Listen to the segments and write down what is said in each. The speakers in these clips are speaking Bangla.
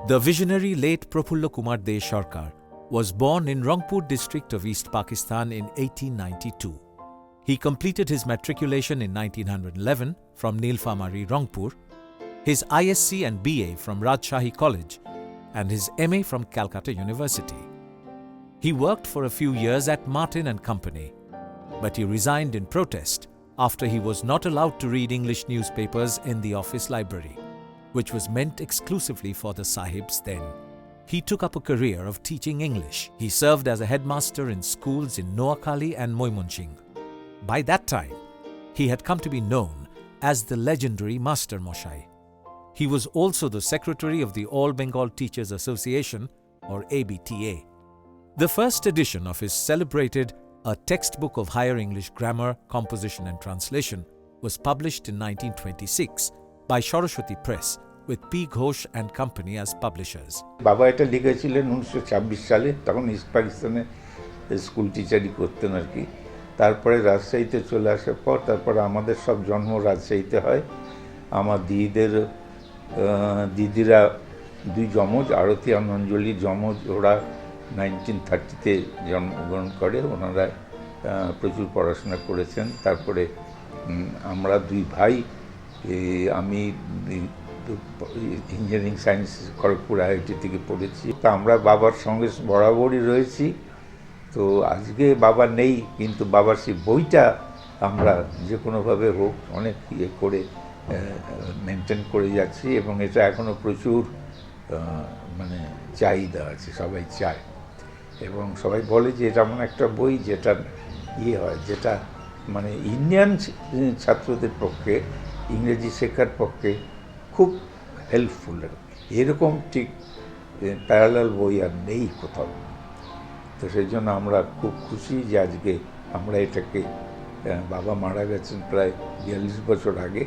The visionary late Prafulla Kumar De Sarkar was born in Rangpur district of East Pakistan in 1892. He completed his matriculation in 1911 from Nilphamari, Rangpur, his ISc and BA from Rajshahi College, and his MA from Calcutta University. He worked for a few years at Martin and Company, but he resigned in protest after he was not allowed to read English newspapers in the office library, which was meant exclusively for the sahibs then. He took up a career of teaching English. He served as a headmaster in schools in Noakhali and Moimonching. By that time, he had come to be known as the legendary Master Moshai. He was also the secretary of the All Bengal Teachers Association, or ABTA. The first edition of his celebrated A Textbook of Higher English Grammar, Composition and Translation was published in 1926 by Saraswati Press with P. Ghosh and Company as publishers. বাবা এটা লিখেছিলেন 1926 সালে, তখন ইস্ট পাকিস্তানে স্কুল টিচারই করতেন আর কি। তারপরে রাজশাহীতে চলে আসার পর তারপরে আমাদের সব জন্ম রাজশাহীতে হয়। আমার দিদিরা দুই যমজ, আরতি আর অঞ্জলি যমজ, ওরা 1930-তে জন্মগ্রহণ করে। ওনারা প্রচুর পড়াশোনা করেছেন। তারপরে আমরা দুই ভাই, আমি ইঞ্জিনিয়ারিং সায়েন্স খড়গপুর IIT থেকে পড়েছি। তা আমরা বাবার সঙ্গে বরাবরই রয়েছি। তো আজকে বাবা নেই, কিন্তু বাবার সেই বইটা আমরা যে কোনোভাবে হোক অনেক করে মেনটেন করে যাচ্ছি, এবং এটা এখনও প্রচুর মানে চাহিদা আছে, সবাই চায়। এবং সবাই বলে যে এটা এমন একটা বই যেটা হয়, যেটা মানে ইন্ডিয়ান ছাত্রদের পক্ষে ইংরেজি শেখার পক্ষে খুব হেল্পফুল। এরকম ঠিক প্যারালাল বই আর নেই কোথাও। তো সেই জন্য আমরা খুব খুশি যে আজকে আমরা এটাকে, বাবা মারা গেছেন প্রায় 42 বছর আগে,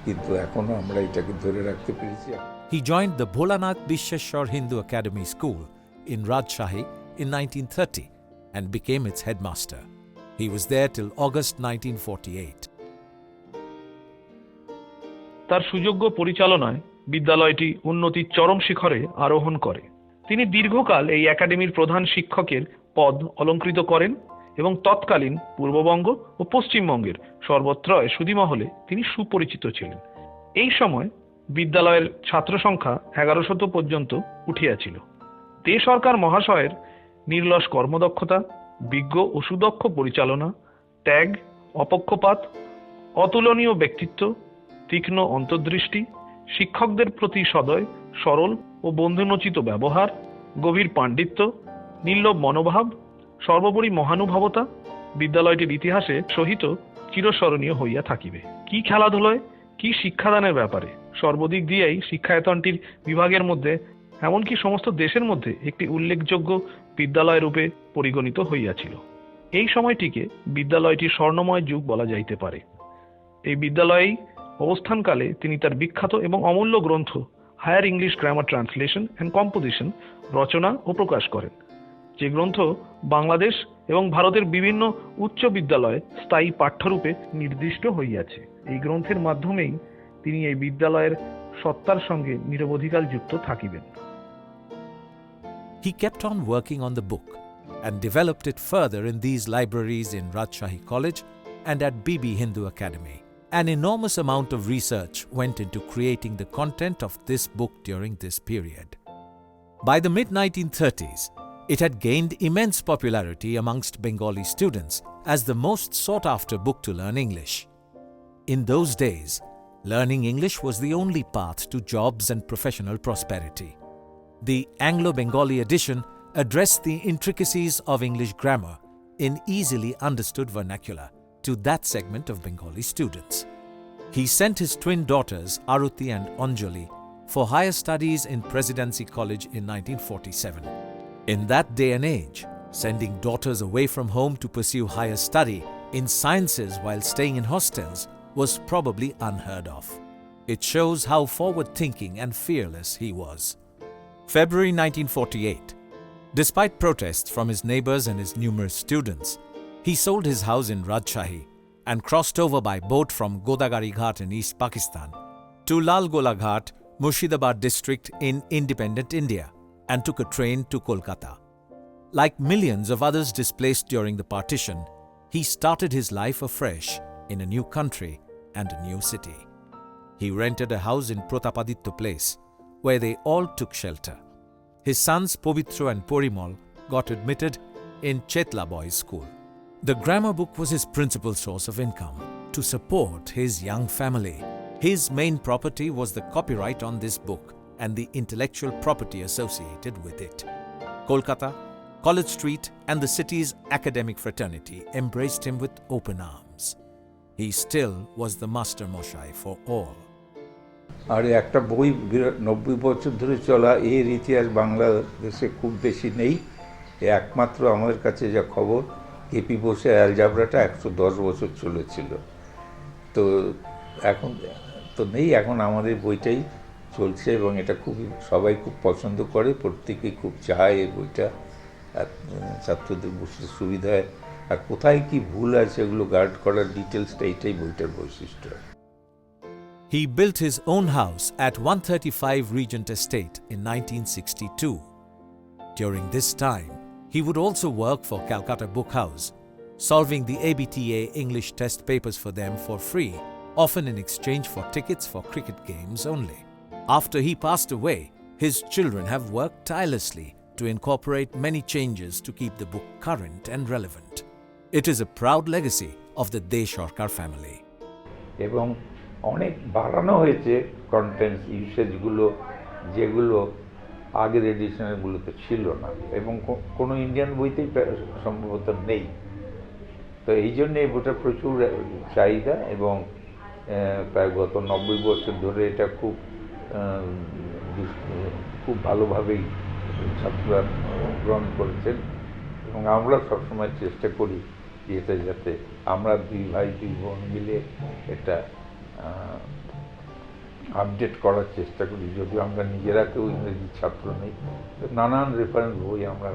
কিন্তু এখনও আমরা এটাকে ধরে রাখতে পেরেছি। He joined the Bholanath Bisheshwar Hindu Academy School in Rajshahi in 1930 and became its headmaster. He was there till August 1948. তার সুযোগ্য পরিচালনায় বিদ্যালয়টি উন্নতির চরম শিখরে আরোহণ করে। তিনি দীর্ঘকাল এই একাডেমির প্রধান শিক্ষকের পদ অলঙ্কৃত করেন এবং তৎকালীন পূর্ববঙ্গ ও পশ্চিমবঙ্গের সর্বত্রয় সুধীমহলে তিনি সুপরিচিত ছিলেন। এই সময় বিদ্যালয়ের ছাত্র সংখ্যা 1100 পর্যন্ত উঠিয়াছিল। দে সরকার মহাশয়ের নির্লস কর্মদক্ষতা, বিজ্ঞ ও সুদক্ষ পরিচালনা, ত্যাগ, অপক্ষপাত, অতুলনীয় ব্যক্তিত্ব, তীক্ষ্ণ অন্তর্দৃষ্টি, শিক্ষকদের প্রতি সদয়, সরল ও বন্ধুনোচিত ব্যবহার, গভীর পাণ্ডিত্য, নির্লোভ মনোভাব, সর্বোপরি মহানুভবতা বিদ্যালয়টির ইতিহাসে সহিত চিরস্মরণীয় হইয়া থাকিবে। কি খেলাধুলায়, কি শিক্ষাদানের ব্যাপারে, সর্বদিক দিয়েই শিক্ষায়তনটির বিভাগের মধ্যে, এমনকি সমস্ত দেশের মধ্যে একটি উল্লেখযোগ্য বিদ্যালয় রূপে পরিগণিত হইয়াছিল। এই সময়টিকে বিদ্যালয়টির স্বর্ণময় যুগ বলা যাইতে পারে। এই বিদ্যালয়েই অবস্থানকালে তিনি তার বিখ্যাত এবং অমূল্য গ্রন্থ higher English grammar translation and composition রচনা ও প্রকাশ করেন, যে গ্রন্থ বাংলাদেশ এবং ভারতের বিভিন্ন উচ্চ বিদ্যালয়ে স্থায়ী পাঠ্যরূপে নির্দিষ্ট হইয়াছে। এই গ্রন্থের মাধ্যমেই তিনি এই বিদ্যালয়ের সত্তার সঙ্গে নিরবধিকাল যুক্ত থাকিবেন। He kept on working on the book and developed it further in these libraries in Rajshahi College and at BB Hindu Academy. An enormous amount of research went into creating the content of this book during this period. By the mid-1930s, it had gained immense popularity amongst Bengali students as the most sought-after book to learn English. In those days, learning English was the only path to jobs and professional prosperity. The Anglo-Bengali edition addressed the intricacies of English grammar in easily understood vernacular to that segment of Bengali students. He sent his twin daughters, Aruti and Anjali, for higher studies in Presidency College in 1947. In that day and age, sending daughters away from home to pursue higher study in sciences while staying in hostels was probably unheard of. It shows how forward-thinking and fearless he was. February 1948. Despite protests from his neighbors and his numerous students, he sold his house in Rajshahi and crossed over by boat from Godagari Ghat in East Pakistan to Lal Gola Ghat, Murshidabad district in independent India, and took a train to Kolkata. Like millions of others displaced during the partition, he started his life afresh in a new country and a new city. He rented a house in Protapaditya Place, where they all took shelter. His sons Povitra and Porimal got admitted in Chetla Boys' School. The grammar book was his principal source of income to support his young family. His main property was the copyright on this book and the intellectual property associated with it. Kolkata, College Street, and the city's academic fraternity embraced him with open arms. He still was the master mosai for all. আর একটা বই 90 বছর ধরে চলা এর ইতিহাস বাংলাদেশে খুব বেশি নেই। একমাত্র আমাদের কাছে যা খবর কেপি বোসের অ্যালজাবরাটা 110 বছর চলেছিল। তো এখন তো নেই, এখন আমাদের বইটাই চলছে এবং এটা খুবই সবাই খুব পছন্দ করে, প্রত্যেকেই খুব চায় এই বইটা, ছাত্রদের বুঝতে সুবিধা হয় আর কোথায় কি ভুল আছে এগুলো গার্ড করার ডিটেলসটা এটাই বইটার বৈশিষ্ট্য। He built his own house at 135 Regent Estate in 1962. During this time, he would also work for Calcutta Book House, solving the ABTA English test papers for them for free, often in exchange for tickets for cricket games only. After he passed away, his children have worked tirelessly to incorporate many changes to keep the book current and relevant. It is a proud legacy of the Sarkar family. এবং অনেক বাড়ানো হয়েছে কন্টেন্টস ইউসেজগুলো, যেগুলো আগের এডিশনগুলোতে ছিল না এবং কোনো ইন্ডিয়ান বইতেই সম্ভবত নেই। তো এই জন্য এই বইটা প্রচুর চাহিদা এবং প্রায় গত 90 বছর ধরে এটা খুব ভালোভাবেই ছাত্ররা গ্রহণ করেছেন এবং আমরা সবসময় চেষ্টা করি যে এটা যাতে আমরা দুই ভাই দুই বোন মিলে এটা আপডেট করার চেষ্টা করি, যদিও আমরা নিজেরা কেউ ইংরেজি ছাত্র নেই। নানান রেফারেন্স বই আমরা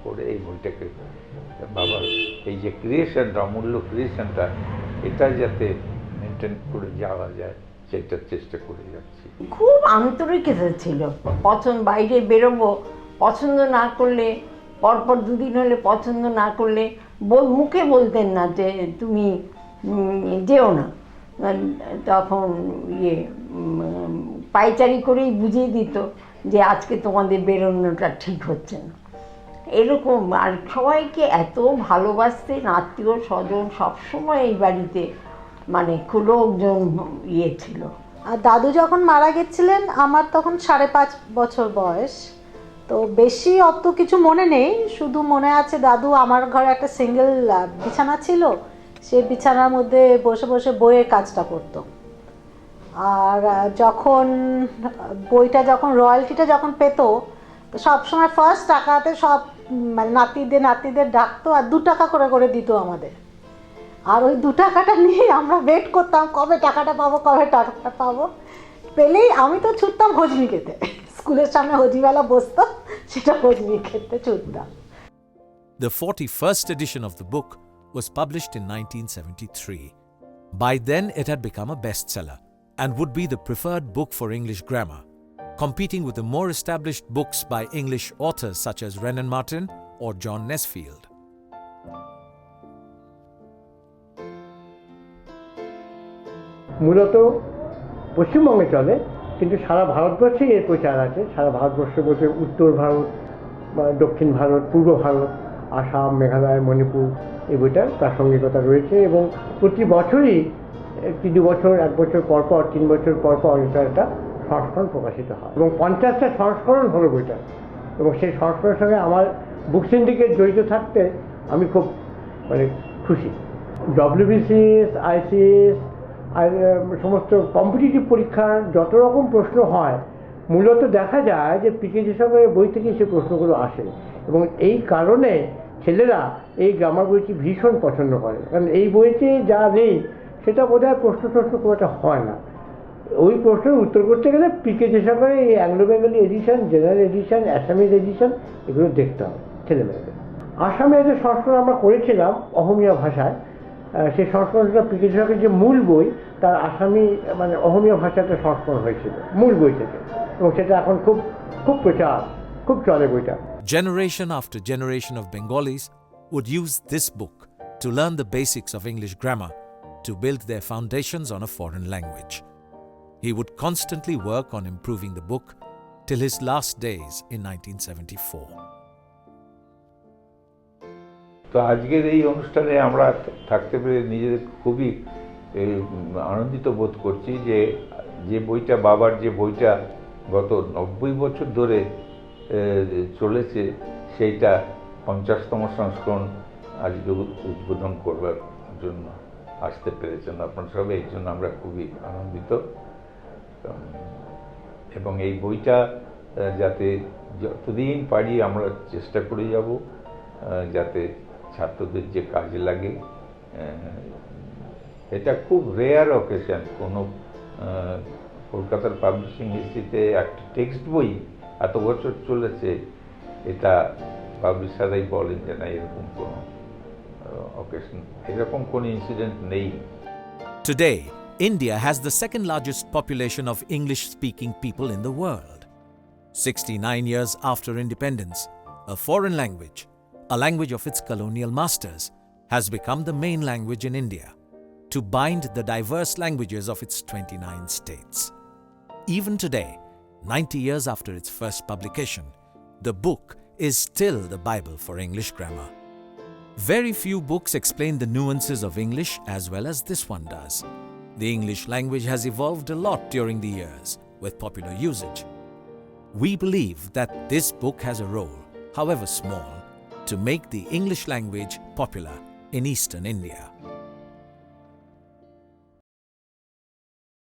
করে এই বইটাকে বাবার এই যে ক্রিয়েশনটা, অমূল্য ক্রিয়েশনটা, এটা যাতে মেনটেন করে যাওয়া যায় সেটার চেষ্টা করে যাচ্ছি। খুব আন্তরিকতা ছিল, বাইরে বেরোবো, পছন্দ না করলে পরপর দুদিন হলে পছন্দ না করলে মুখে বলতেন না যে তুমি যেও না, তখন পাইচারি করেই বুঝিয়ে দিত যে আজকে তোমাদের বেরোনোটা ঠিক হচ্ছে না, এরকম। আর সবাইকে এত ভালোবাসতেন, আত্মীয় স্বজন সবসময় এই বাড়িতে মানে লোকজন ছিল। আর দাদু যখন মারা গেছিলেন আমার তখন 5.5 বছর বয়স, তো বেশি অত কিছু মনে নেই, শুধু মনে আছে দাদু আমার ঘরে একটা সিঙ্গেল বিছানা ছিল, সেই বিছানার মধ্যে বসে বসে বইয়ের কাজটা করতো। আর যখন বইটা যখন রয়্যালটিটা যখন পেত, তো সবসময় ফার্স্ট টাকাতে সব মানে নাতিদের ডাকতো আর 2 টাকা করে দিত আমাদের। আর ওই 2 টাকাটা নিয়ে আমরা ওয়েট করতাম কবে টাকাটা পাবো। পেলেই আমি তো ছুটতাম হজমি খেতে, স্কুলের সামনে হজমিওয়ালা বসতো, সেটা হজমি খেতে ছুটতাম। The 41st edition of the book was published in 1973. By then it had become a bestseller and would be the preferred book for English grammar, competing with the more established books by English authors such as Renan Martin or John Nesfield. মূলত পশ্চিমবঙ্গে চলে, কিন্তু সারা ভারতবর্ষেই এর প্রচার আছে। সারা ভারতবর্ষ বলতে উত্তর ভারত, দক্ষিণ ভারত, পূর্ব ভারত, আসাম, মেঘালয়, মণিপুর, এই বইটার প্রাসঙ্গিকতা রয়েছে এবং প্রতি বছরই 2 বছর, 1 বছর পরপর, 3 বছর পরপর এটার একটা সংস্করণ প্রকাশিত হয় এবং 50টা সংস্করণ হলো বইটা। এবং সেই সংস্করণের সঙ্গে আমার বুক সিন্ডিকেট জড়িত থাকতে আমি খুব খুশি। WBCS, ICS আর সমস্ত কম্পিটিটিভ পরীক্ষার যত রকম প্রশ্ন হয়, মূলত দেখা যায় যে পিকেজি সরকারের বই থেকে সেই প্রশ্নগুলো আসে এবং এই কারণে ছেলেরা এই গ্রামার বইটি ভীষণ পছন্দ করে, কারণ এই বইতে যা নেই সেটা বোধহয় প্রশ্ন খুব একটা হয় না। ওই প্রশ্নের উত্তর করতে গেলে পিকেজি সরকারের এই Anglo Bengali edition, general edition, Assamese edition, এগুলো দেখতে হবে ছেলেমেয়েদের। আসামে যে সংস্করণ আমরা করেছিলাম অহমিয়া ভাষায়, সেই সংস্করণটা কৃষকের যে মূল বই তার আসামি মানে অহমীয় ভাষাতে সংস্করণ হয়েছিল মূল বই থেকে, এবং সেটা এখন খুব খুব প্রচার, খুব চলে বইটা। Generation after generation of Bengalis would use this book to learn the basics of English grammar to build their foundations on a foreign language. He would constantly work on improving the book till his last days in 1974. তো আজকের এই অনুষ্ঠানে আমরা থাকতে পেরে নিজেদের খুবই আনন্দিত বোধ করছি যে যে বইটা বাবার যে বইটা গত 90 বছর ধরে চলেছে সেইটা 50তম সংস্করণ আজকে উদ্বোধন করবার জন্য আসতে পেরেছেন আপনারা সবাই, এই জন্য আমরা খুবই আনন্দিত। এবং এই বইটা যাতে যতদিন পারি আমরা চেষ্টা করে যাব যাতে ছাত্রদের যে কাজে লাগে। এটা খুব রেয়ার অকেশন, কোনো কলকাতার পাবলিশিং হিস্ট্রিতে একটা টেক্সট বই এত বছর চলেছে, এটা পাবলিশাররাই বলেন যে না এরকম কোনো অকেশন, এরকম কোনো ইনসিডেন্ট নেই। Today, India has the second largest population of English-speaking people in the world. 69 years after independence, a foreign language, a language of its colonial masters, has become the main language in India to bind the diverse languages of its 29 states. Even today, 90 years after its first publication, the book is still the Bible for English grammar. Very few books explain the nuances of English as well as this one does. The English language has evolved a lot during the years with popular usage. We believe that this book has a role, however small, to make the English language popular in Eastern India.